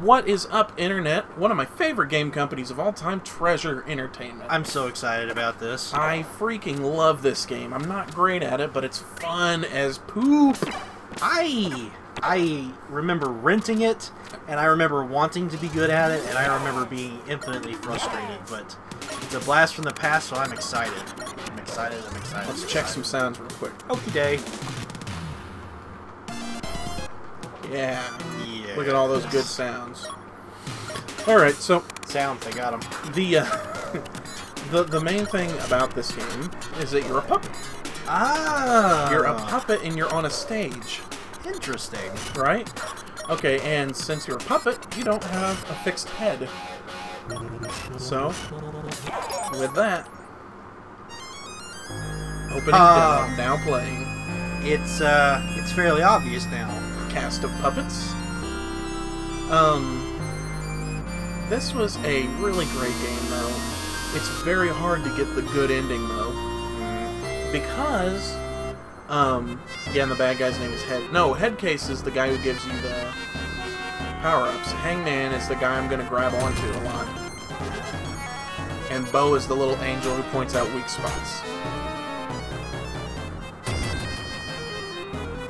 What is up, Internet? One of my favorite game companies of all time, Treasure Entertainment. I'm so excited about this. I freaking love this game. I'm not great at it, but it's fun as poop. I remember renting it, and I remember wanting to be good at it, and I remember being infinitely frustrated, but it's a blast from the past, so I'm excited. I'm excited. Let's check some sounds real quick. Okie day. Yeah. Look at all those good sounds. Alright, so... Sounds, I got them. The main thing about this game is that you're a puppet. Ah! You're a puppet and you're on a stage. Interesting. Right? Okay, and since you're a puppet, you don't have a fixed head. So, with that... Opening demo, now playing. It's fairly obvious now. Cast of puppets. This was a really great game, though. It's very hard to get the good ending, though. Because, again, the bad guy's name is Head. No, Headcase is the guy who gives you the power-ups. Hangman is the guy I'm going to grab onto a lot. And Bo is the little angel who points out weak spots.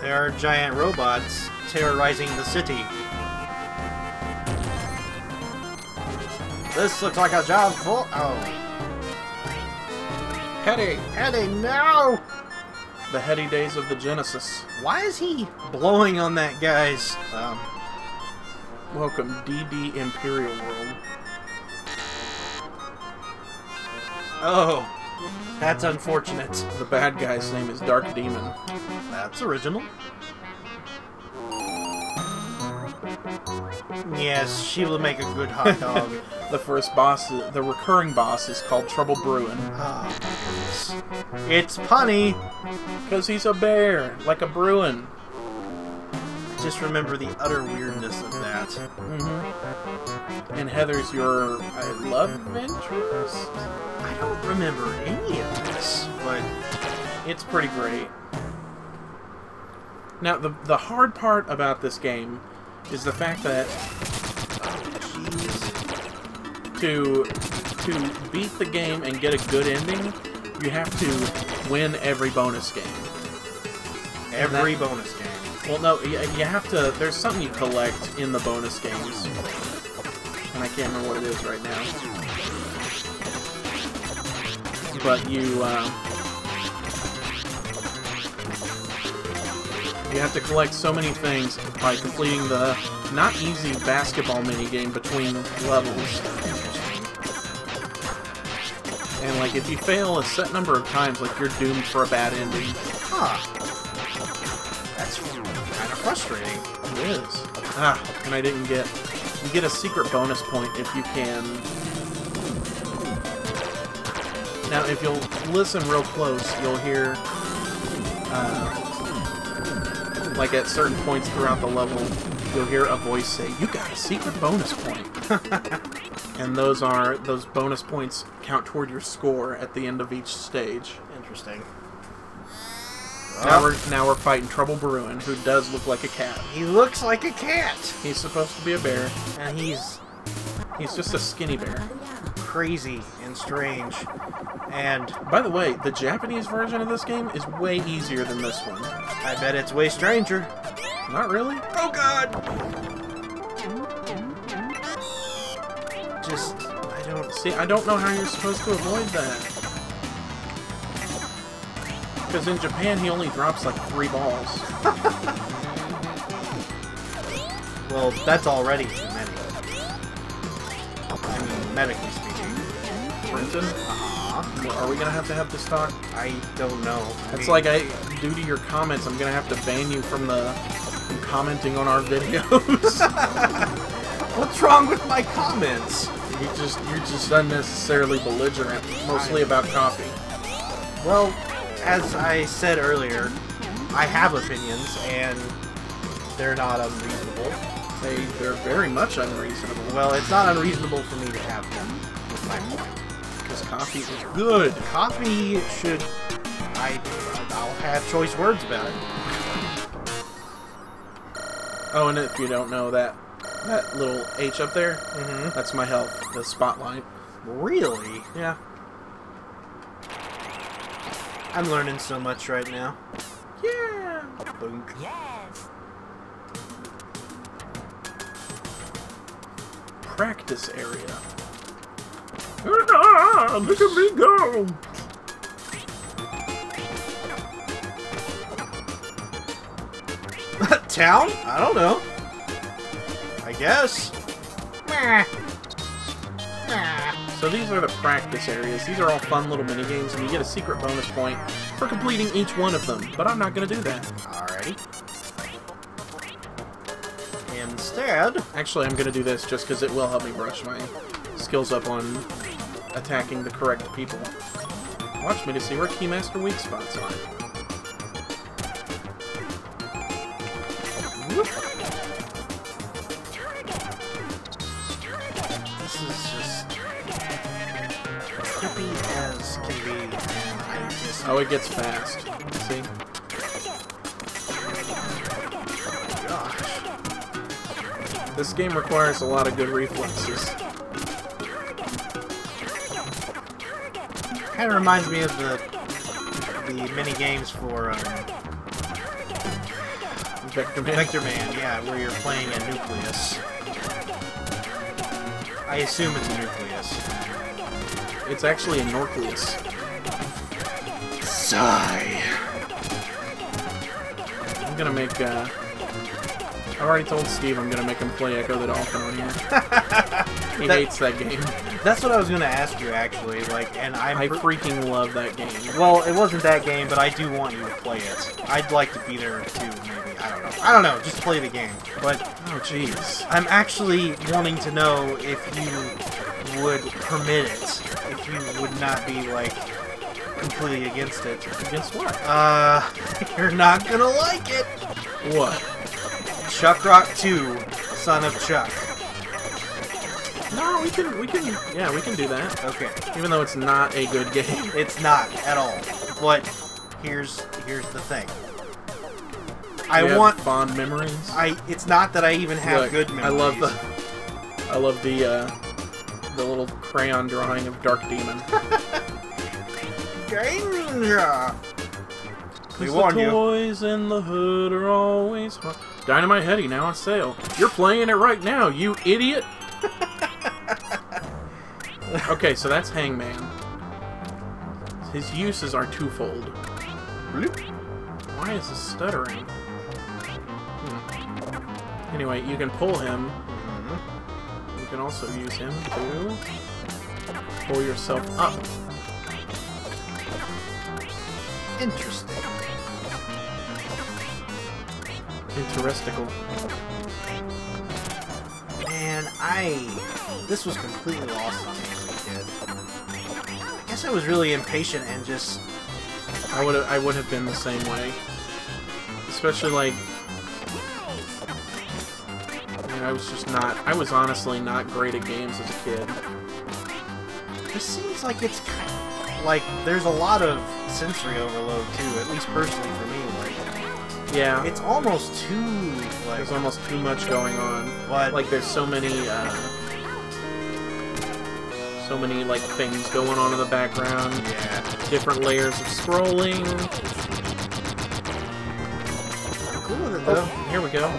There are giant robots terrorizing the city. This looks like a job full... Oh. Heady! Heady, no! The heady days of the Genesis. Why is he blowing on that guy's... Welcome, DD Imperial World. Oh. That's unfortunate. The bad guy's name is Dark Demon. That's original. Yes, she will make a good hot dog. The first boss, the recurring boss, is called Trouble Bruin. Oh, my goodness. It's punny. Because he's a bear, like a Bruin. Just remember the utter weirdness of that. Mm-hmm. And Heather's your love interest? I don't remember any of this, but it's pretty great. Now, the hard part about this game is the fact that to beat the game and get a good ending, you have to win every bonus game. Every bonus game. Well, no, you have to... There's something you collect in the bonus games. And I can't remember what it is right now. But you have to collect so many things by completing the not easy basketball minigame between levels. And, like, if you fail a set number of times, like, you're doomed for a bad ending. Huh. That's kind of frustrating. It is. Ah, and I didn't get... You get a secret bonus point if you can... Now, if you'll listen real close, you'll hear... like, at certain points throughout the level, you'll hear a voice say, "You got a secret bonus point." And those bonus points count toward your score at the end of each stage. Interesting. Now we're fighting Trouble Bruin, who does look like a cat. He looks like a cat. He's supposed to be a bear, and he's just a skinny bear. Crazy and strange. And by the way, the Japanese version of this game is way easier than this one. I bet it's way stranger. Not really. Oh God! Just, I don't know how you're supposed to avoid that. Because in Japan, he only drops like 3 balls. Well, that's already too many. I mean, medically speaking. Brenton? Are we going to have this talk? I don't know. It's like, due to your comments, I'm going to have to ban you from commenting on our videos. What's wrong with my comments? You're just unnecessarily belligerent, mostly about coffee. Well, as I said earlier, I have opinions, and they're not unreasonable. They're very much unreasonable. Well, it's not unreasonable for me to have them, is my point. Because coffee is good. Coffee should... I'll have choice words about it. Oh, and if you don't know that, That little H up there, that's my health, the spotlight. Really? Yeah. I'm learning so much right now. Yeah! Boink. Yes. Practice area. Look at me go! Town? I don't know. I guess. So these are the practice areas. These are all fun little mini games, and you get a secret bonus point for completing each one of them. But I'm not going to do that. Alrighty. Instead... Actually, I'm going to do this just because it will help me brush my skills up on attacking the correct people. Watch me to see where Keymaster weak spots are. Whoop. This is just trippy as can be, and I just... Oh, it gets fast. See? Gosh. This game requires a lot of good reflexes. Kind of reminds me of the mini games for Vector Man. Vector Man, yeah, where you're playing a nucleus. I assume it's a nucleus. It's actually a Norcleus. Sigh. I'm gonna make, I already told Steve I'm gonna make him play Echo the Dolphin on here. He hates that game. That's what I was gonna ask you, actually. Like, and I freaking love that game. Well, it wasn't that game, but I do want you to play it. I'd like to be there too, maybe. I don't know. I don't know. Just play the game. But Oh, jeez. I'm actually wanting to know if you would permit it. If you would not be, like, completely against it. Against what? You're not gonna like it. What? Chuck Rock 2, Son of Chuck. No, we can do that. Okay. Even though it's not a good game. It's not at all. But here's the thing. You have fond memories. It's not that I even have Look, good memories. I love the little crayon drawing of Dark Demon. Danger! We 'Cause warned the you. toys in the hood are always hot. Dynamite Headdy now on sale. You're playing it right now, you idiot! Okay, so that's Hangman. His uses are twofold. Bloop. Why is this stuttering? Anyway, you can pull him. You can also use him to pull yourself up. Interesting. Interestical. Man, this was completely lost on me as a kid. I guess I was really impatient and just... I would have been the same way. Especially like... I was honestly not great at games as a kid. It seems like it's kind of... Like, there's a lot of sensory overload, too, at least personally for me. Like, Yeah. it's almost too, like... There's almost too much going on. But... Like, there's so many, like, things going on in the background. Yeah. Different layers of scrolling. Cool with it, though. Oh, here we go.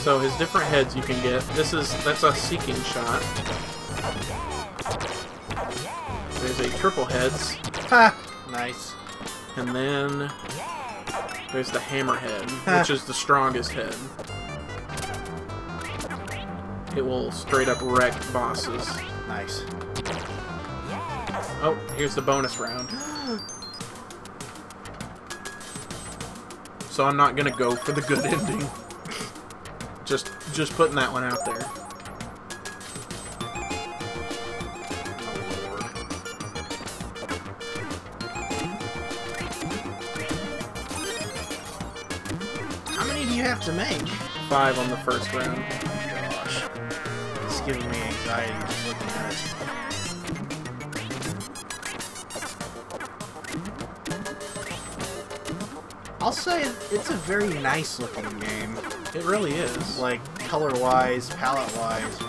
So his different heads you can get. That's a seeking shot. There's a triple heads. Ha! Nice. And then there's the hammerhead, which is the strongest head. It will straight up wreck bosses. Nice. Oh, here's the bonus round. So I'm not gonna go for the good ending. Just putting that one out there. How many do you have to make? 5 on the first round. Gosh. It's giving me anxiety just looking at it. I'll say it's a very nice looking game. It really is. Like, color-wise, palette-wise.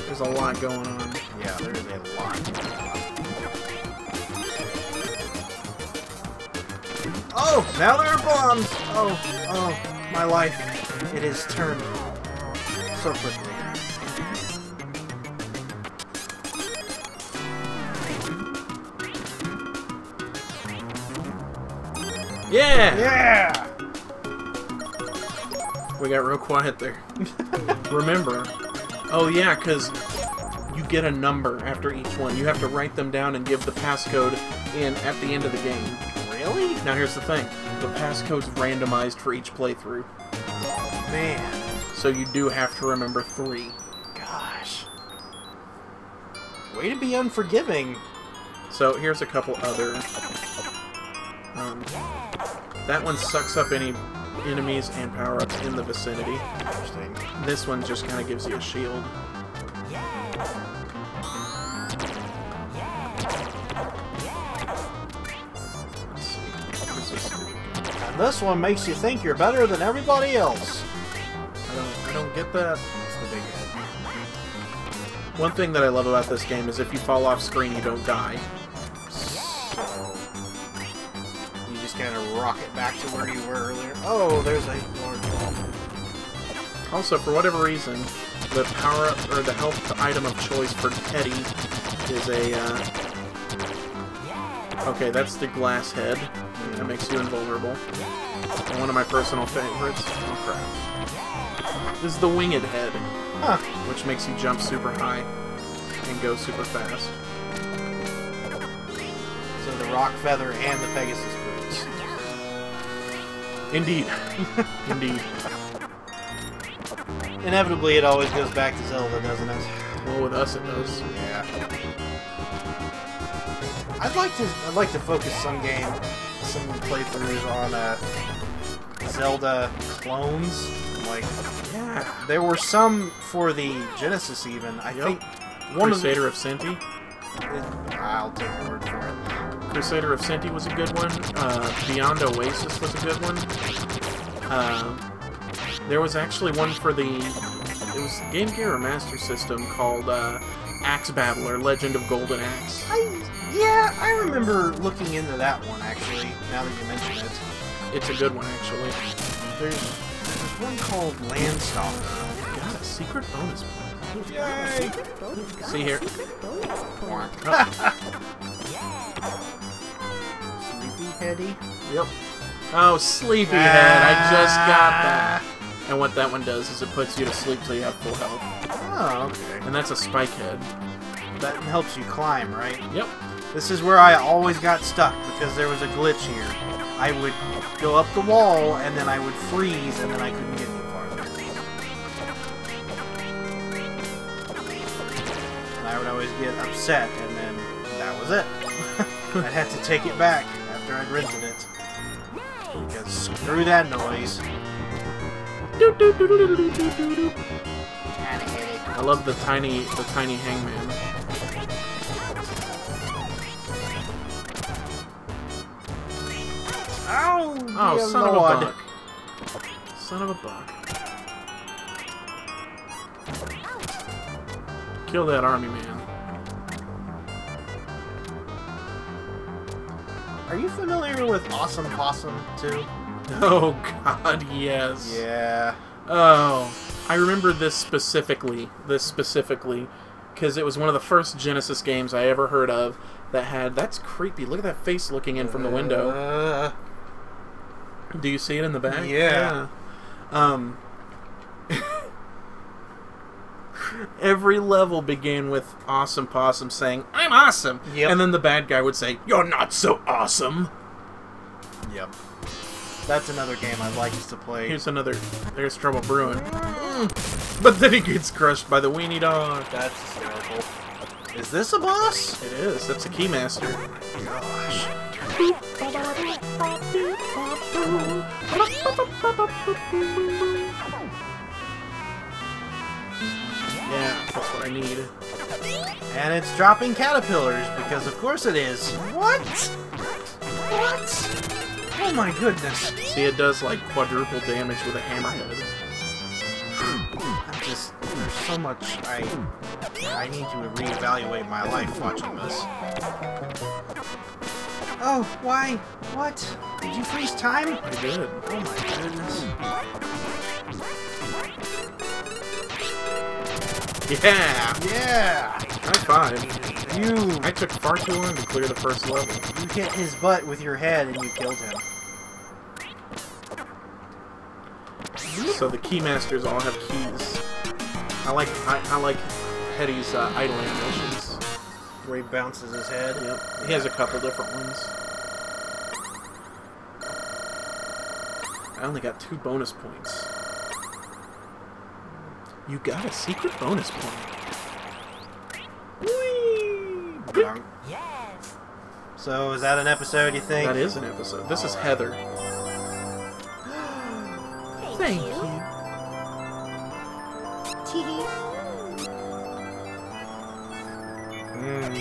There's a lot going on. Yeah, there's a lot going on. Oh! Now there are bombs! Oh, my life. It has turned so quickly. Yeah! Yeah! We got real quiet there. Remember. Oh yeah, because you get a number after each one. You have to write them down and give the passcode in at the end of the game. Really? Now here's the thing. The passcode's randomized for each playthrough. Man. So you do have to remember 3. Gosh. Way to be unforgiving. So here's a couple other... that one sucks up any enemies and power-ups in the vicinity. Interesting. This one just kind of gives you a shield. Let's see. What's this do? And this one makes you think you're better than everybody else. I don't get that. It's the big head. One thing that I love about this game is if you fall off screen, you don't die. So you just kind of rocket back to where you were earlier. Oh, there's a large ball. Also, for whatever reason, the power-up or the health item of choice for Headdy is a. Okay, that's the glass head. That makes you invulnerable. And one of my personal favorites. Oh crap! This is the winged head, which makes you jump super high and go super fast. So the rock feather and the Pegasus boots. Indeed, indeed. Inevitably, it always goes back to Zelda, doesn't it? Well, with us it does. Yeah. I'd like to focus some playthroughs on Zelda clones. Like, Yeah. there were some for the Genesis even. I think one Crusader of Sinti. I'll take your word for it. Crusader of Sinti was a good one. Beyond Oasis was a good one. There was actually one for the... It was Game Gear or Master System called Axe Battler, Legend of Golden Axe. Yeah, I remember looking into that one, actually, now that you mention it. It's a good one, actually. There's one called Landstalker. Got a secret bonus point. Yay! See here. Sleepy Headdy? Yep. Oh, Sleepyhead. I just got that. And what that one does is it puts you to sleep till you have full health. Oh, okay. And that's a spike head. That helps you climb, right? Yep. This is where I always got stuck, because there was a glitch here. I would go up the wall, and then I would freeze, and then I couldn't get any farther. And I would always get upset, and then that was it. I'd have to take it back after I'd rented it. Because screw that noise. I love the tiny hangman. Ow! Oh, you son of a lord. buck. Son of a buck. Kill that army man. Are you familiar with Awesome Possum, too? Oh god, yes. Yeah. Oh, I remember this specifically, because it was one of the first Genesis games I ever heard of that had... That's creepy. Look at that face looking in from the window. Do you see it in the back? Yeah. Every level began with Awesome Possum saying, "I'm awesome!" Yep. And then the bad guy would say, "You're not so awesome!" Yep. That's another game I'd like us to play. Here's another... There's trouble brewing. But then he gets crushed by the weenie dog. That's hysterical. Is this a boss? It is. That's a Keymaster. Gosh. Yeah, that's what I need. And it's dropping caterpillars, because of course it is. What? What? Oh my goodness. See, it does like quadruple damage with a hammerhead. I'm just... There's so much I need to reevaluate my life watching this. Oh, why? What? Did you freeze time? I did. Oh my goodness. Yeah! Yeah! High five. I took far too long to clear the first level. You hit his butt with your head and you killed him. So the Keymasters all have keys. I like Heady's idle animations. Where he bounces his head. Yep. He has a couple different ones. I only got 2 bonus points. You got a secret bonus point. Whee! Yes. So is that an episode, you think? That is an episode. This is Heather. Thank you.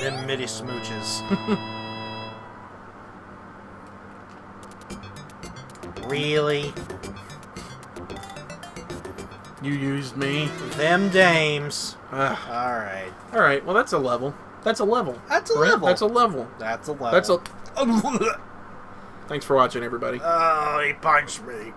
Them midi smooches. Really? You used me. Them dames. Alright. Alright. Alright, well that's a level. That's a level. That's a right? level. That's a level. That's a level. That's a... Thanks for watching, everybody. Oh, he punched me.